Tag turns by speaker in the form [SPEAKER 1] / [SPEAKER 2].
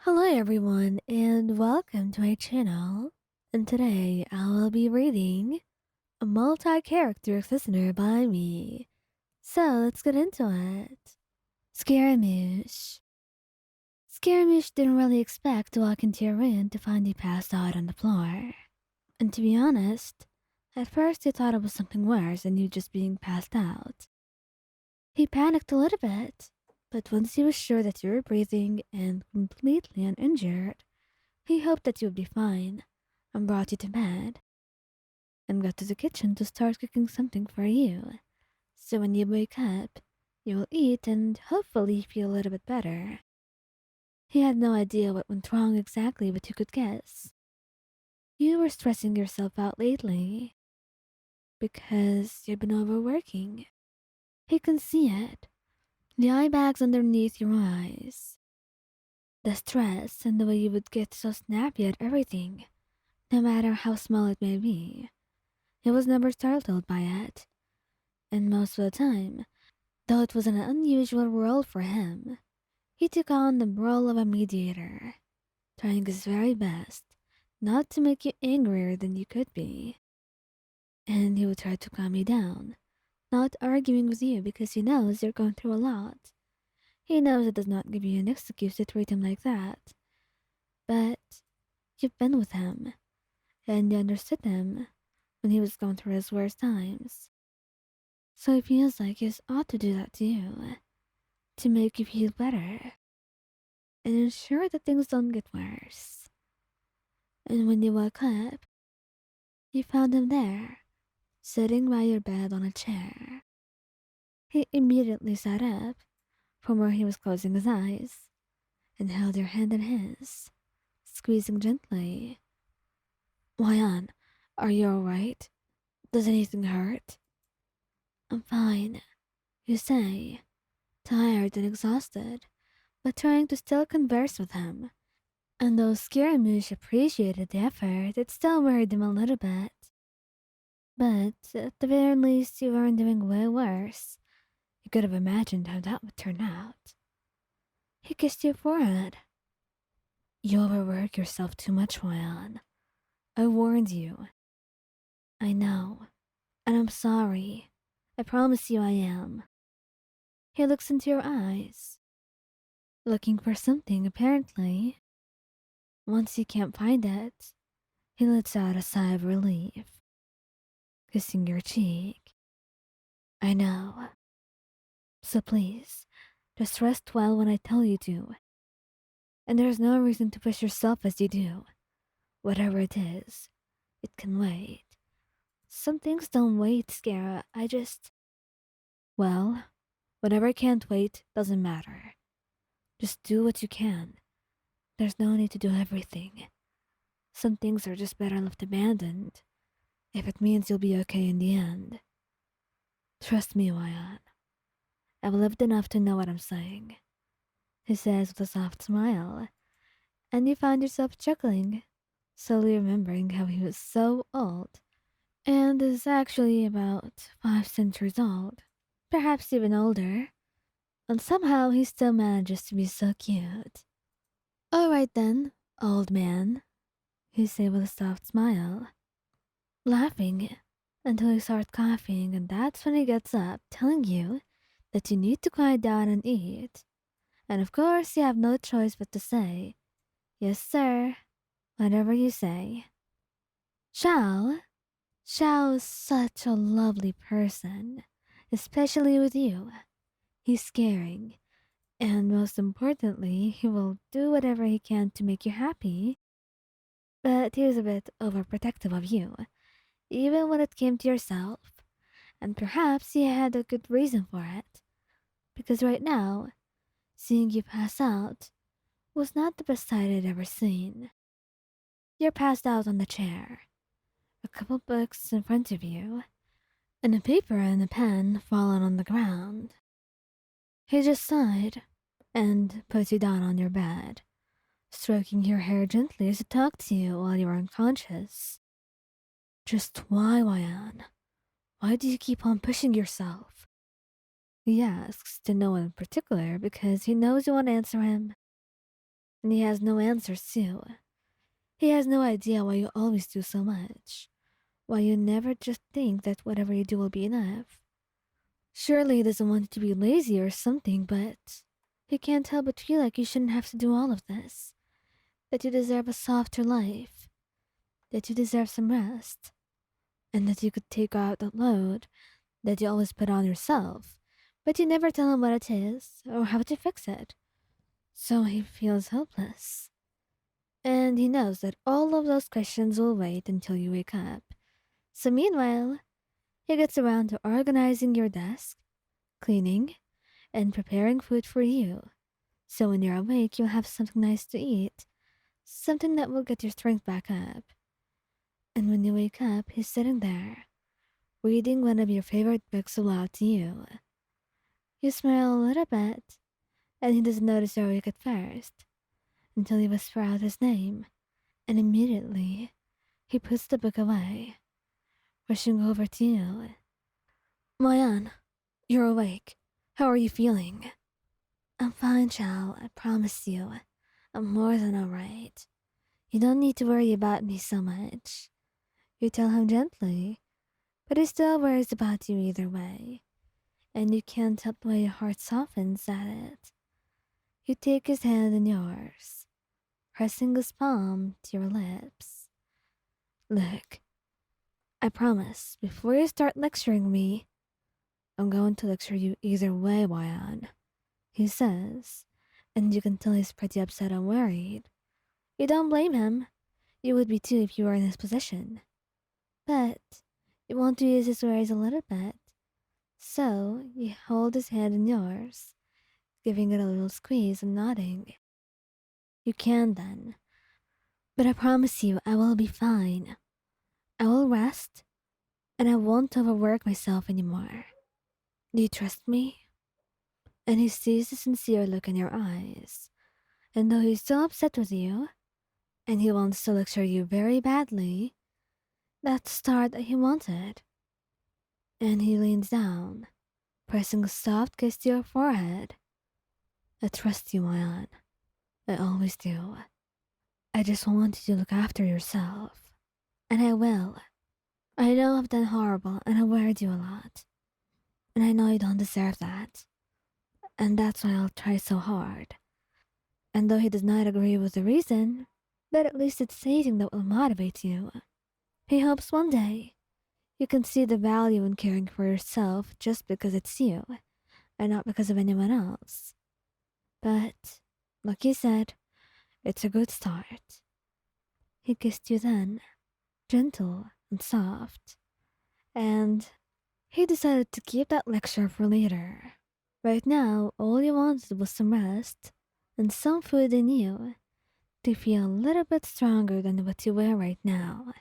[SPEAKER 1] Hello everyone and welcome to my channel. And today I will be reading a multi-character listener by me. So let's get into it. Scaramouche. Scaramouche didn't really expect to walk into your room to find you passed out on the floor. And to be honest, at first he thought it was something worse than you just being passed out. He panicked a little bit, but once he was sure that you were breathing and completely uninjured, he hoped that you would be fine and brought you to bed and got to the kitchen to start cooking something for you. So when you wake up, you will eat and hopefully feel a little bit better. He had no idea what went wrong exactly, but you could guess. You were stressing yourself out lately because you've been overworking. He can see it. The eye bags underneath your eyes. The stress and the way you would get so snappy at everything, no matter how small it may be. He was never startled by it, and most of the time, though it was an unusual role for him, he took on the role of a mediator, trying his very best not to make you angrier than you could be. And he would try to calm you down, not arguing with you because he knows you're going through a lot. He knows it does not give you an excuse to treat him like that, but you've been with him, and you understood him when he was going through his worst times. So it feels like he ought to do that to you, to make you feel better, and ensure that things don't get worse. And when you woke up, you found him there, sitting by your bed on a chair. He immediately sat up from where he was closing his eyes and held your hand in his, squeezing gently. Wyan, are you alright? Does anything hurt? I'm fine, you say, tired and exhausted, but trying to still converse with him. And though Scaramouche appreciated the effort, it still worried him a little bit. But at the very least, you weren't doing way worse. You could have imagined how that would turn out. He kissed your forehead. You overwork yourself too much, Ryan. I warned you. I know. And I'm sorry. I promise you I am. He looks into your eyes, looking for something apparently. Once he can't find it, he lets out a sigh of relief, kissing your cheek. I know. So please, just rest well when I tell you to. And there's no reason to push yourself as you do. Whatever it is, it can wait. Some things don't wait, Scara. Well, whatever can't wait doesn't matter. Just do what you can. There's no need to do everything. Some things are just better left abandoned, if it means you'll be okay in the end. Trust me, Wyan. I've lived enough to know what I'm saying, he says with a soft smile, and you find yourself chuckling, slowly remembering how he was so old, and is actually about 5 centuries old, perhaps even older, and somehow he still manages to be so cute. All right then, old man, he said with a soft smile, laughing until you start coughing, and that's when he gets up, telling you that you need to quiet down and eat. And of course, you have no choice but to say, yes, sir, whatever you say. Xiao? Xiao is such a lovely person, especially with you. He's caring, and most importantly, he will do whatever he can to make you happy. But he's a bit overprotective of you, even when it came to yourself. And perhaps he had a good reason for it, because right now, seeing you pass out was not the best sight I'd ever seen. You're passed out on the chair, a couple books in front of you, and a paper and a pen fallen on the ground. He just sighed and put you down on your bed, stroking your hair gently as he talked to you while you were unconscious. Just why, Wyan? Why do you keep on pushing yourself? He asks to no one in particular because he knows you won't answer him. And he has no answers, too. He has no idea why you always do so much. Why you never just think that whatever you do will be enough. Surely he doesn't want you to be lazy or something, but he can't help but feel like you shouldn't have to do all of this. That you deserve a softer life. That you deserve some rest. And that you could take out the load that you always put on yourself, but you never tell him what it is or how to fix it. So he feels helpless. And he knows that all of those questions will wait until you wake up. So meanwhile, he gets around to organizing your desk, cleaning, and preparing food for you. So when you're awake, you'll have something nice to eat, something that will get your strength back up. And when you wake up, he's sitting there, reading one of your favorite books aloud to you. You smile a little bit, and he doesn't notice you're awake at first, until you whisper out his name, and immediately he puts the book away, rushing over to you. Mayan, you're awake. How are you feeling? I'm fine, Xiao, I promise you. I'm more than alright. You don't need to worry about me so much. You tell him gently, but he still worries about you either way, and you can't help the way your heart softens at it. You take his hand in yours, pressing his palm to your lips. Look, I promise, before you start lecturing me, I'm going to lecture you either way, Wayan, he says, and you can tell he's pretty upset and worried. You don't blame him. You would be too if you were in his position. But you want to ease his worries a little bit, so you hold his hand in yours, giving it a little squeeze and nodding. You can then. But I promise you I will be fine. I will rest, and I won't overwork myself anymore. Do you trust me? And he sees the sincere look in your eyes. And though he's still upset with you, and he wants to lecture you very badly, that's the start that he wanted. And he leans down, pressing a soft kiss to your forehead. I trust you, Mayan. I always do. I just want you to look after yourself. And I will. I know I've done horrible and I worried you a lot. And I know you don't deserve that. And that's why I'll try so hard. And though he does not agree with the reason, but at least it's something that will motivate you. He hopes one day you can see the value in caring for yourself just because it's you, and not because of anyone else. But, like you said, it's a good start. He kissed you then, gentle and soft, and he decided to keep that lecture for later. Right now, all you wanted was some rest and some food in you to feel a little bit stronger than what you were right now.